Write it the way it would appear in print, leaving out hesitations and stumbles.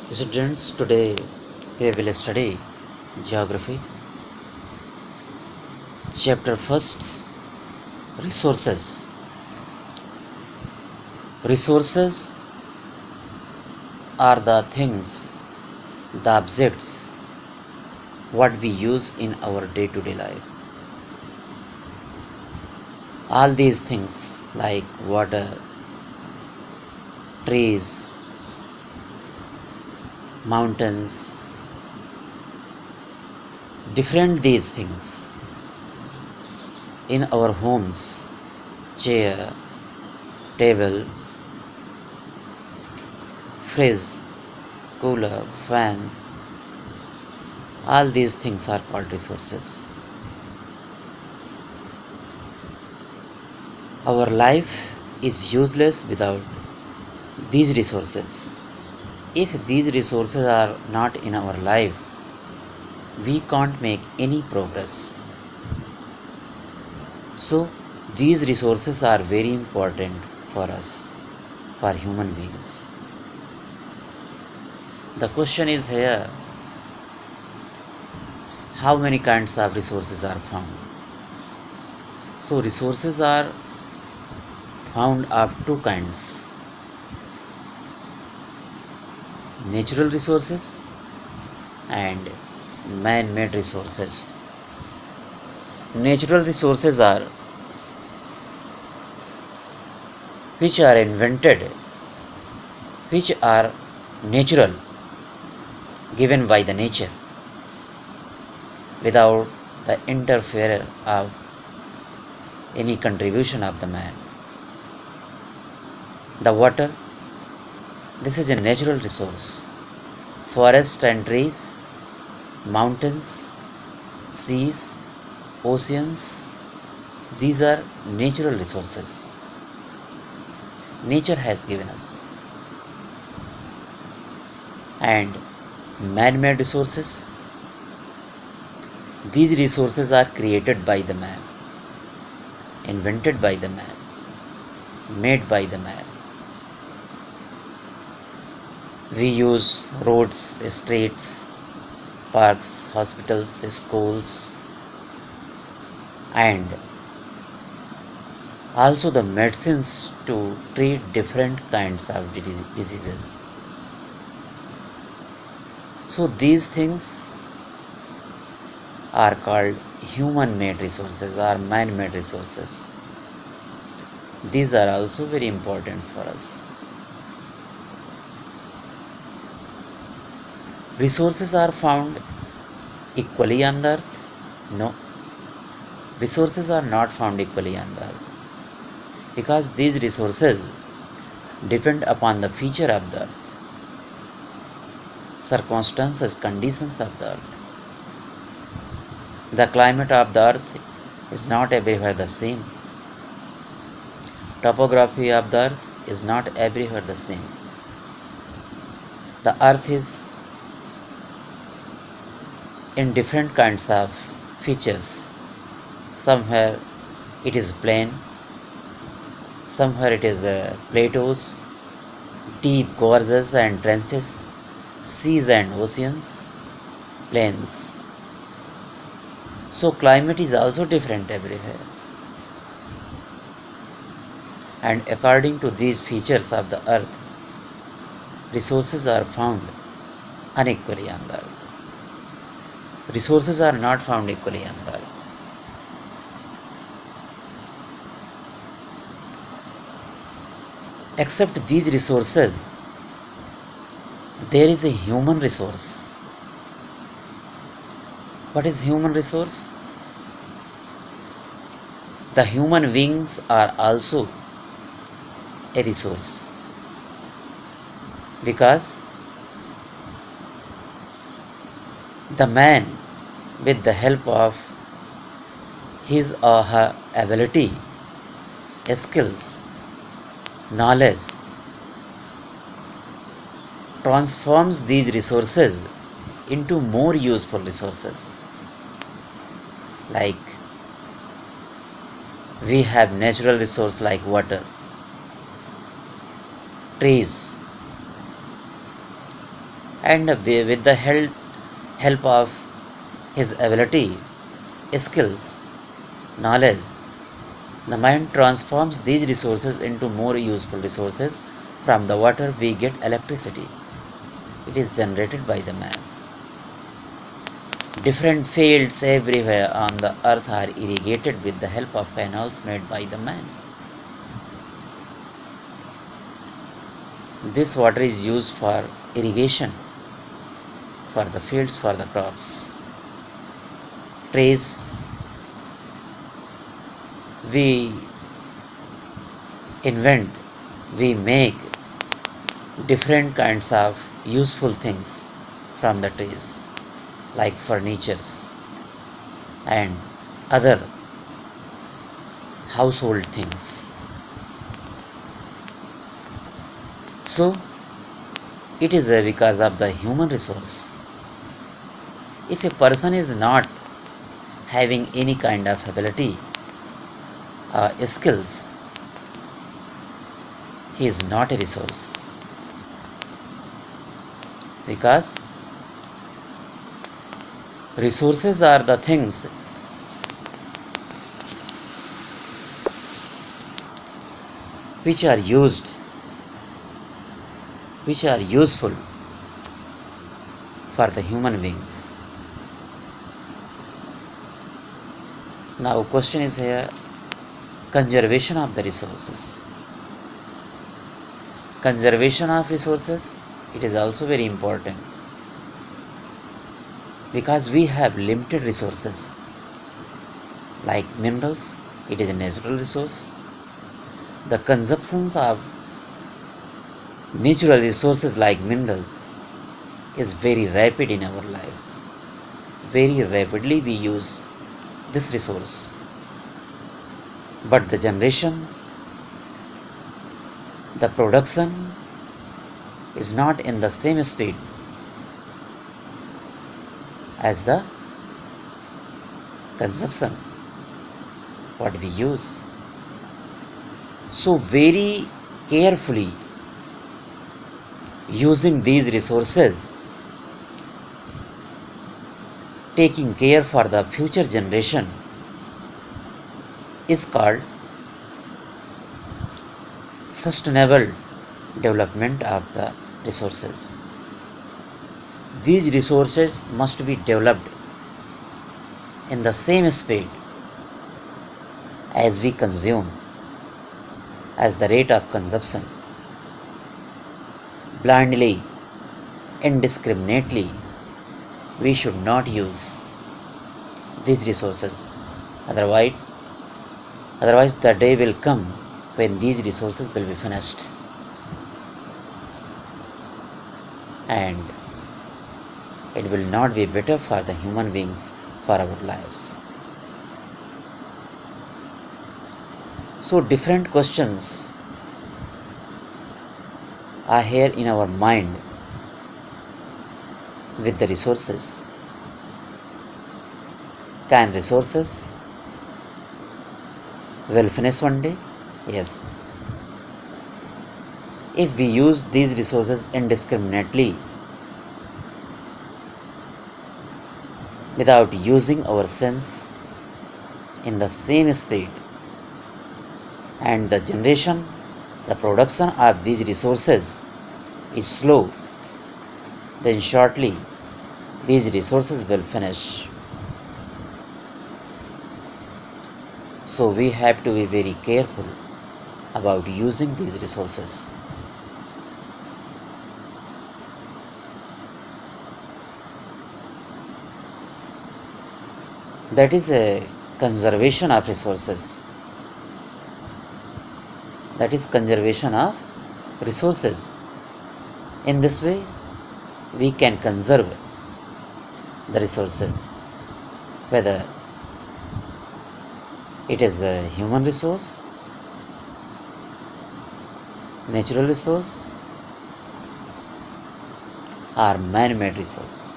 Students, today we will study Geography, Chapter 1st, Resources. Resources are the things, the objects, what we use in our day-to-day life. All these things like water, trees, mountains, different these things in our homes, chair, table, fridge, cooler, fans, all these things are called resources. Our life is useless without these resources. If these resources are not in our life, we can't make any progress. So, these resources are very important for us, for human beings. The question is here, how many kinds of resources are found? So, resources are found of two kinds: natural resources and man-made resources. Natural resources are which are invented, which are natural, given by the nature, without the interference of any contribution of the man. The water, this is a natural resource. Forests and trees, mountains, seas, oceans, these are natural resources. Nature has given us. And man-made resources, these resources are created by the man, invented by the man, made by the man. We use roads, streets, parks, hospitals, schools, and also the medicines to treat different kinds of diseases. So these things are called human-made resources or man-made resources. These are also very important for us. Resources are found equally on the earth? No. Resources are not found equally on the earth, because these resources depend upon the feature of the earth, circumstances, conditions of the earth. The climate of the earth is not everywhere the same. Topography of the earth is not everywhere the same. The earth is in different kinds of features. Somewhere it is plain, somewhere it is plateaus, deep gorges and trenches, seas and oceans, plains. So climate is also different everywhere. And according to these features of the earth, resources are found unequally on the earth. Resources are not found equally on the earth. Except these resources, there is a human resource. What is human resource? The human beings are also a resource, because the man, with the help of his or her ability, skills, knowledge, transforms these resources into more useful resources. Like we have natural resource like water, trees, and with the help of his ability, skills, knowledge, the mind transforms these resources into more useful resources. From the water we get electricity. It is generated by the man. Different fields everywhere on the earth are irrigated with the help of canals made by the man. This water is used for irrigation, for the fields, for the crops. Trees, we invent, we make different kinds of useful things from the trees, like furnitures and other household things. So it is because of the human resource. If a person is not having any kind of ability or skills, he is not a resource, because resources are the things which are used, which are useful for the human beings. Now question is here, conservation of the resources. Conservation of resources, it is also very important, because we have limited resources. Like minerals, it is a natural resource. The consumptions of natural resources like mineral is very rapid in our life. Very rapidly we use this resource. But the generation, the production is not in the same speed as the consumption what we use. So very carefully using these resources, taking care for the future generation, is called sustainable development of the resources. These resources must be developed in the same speed as we consume, as the rate of consumption. Blindly, indiscriminately, we should not use these resources. Otherwise the day will come when these resources will be finished, and it will not be better for the human beings, for our lives. So different questions are here in our mind with the resources. Can resources will finish one day? Yes. If we use these resources indiscriminately, without using our sense in the same speed, and the generation, the production of these resources is slow, then shortly these resources will finish. So we have to be very careful about using these resources. That is a conservation of resources. That is conservation of resources. In this way, we can conserve the resources, whether it is a human resource, natural resource, or man-made resource.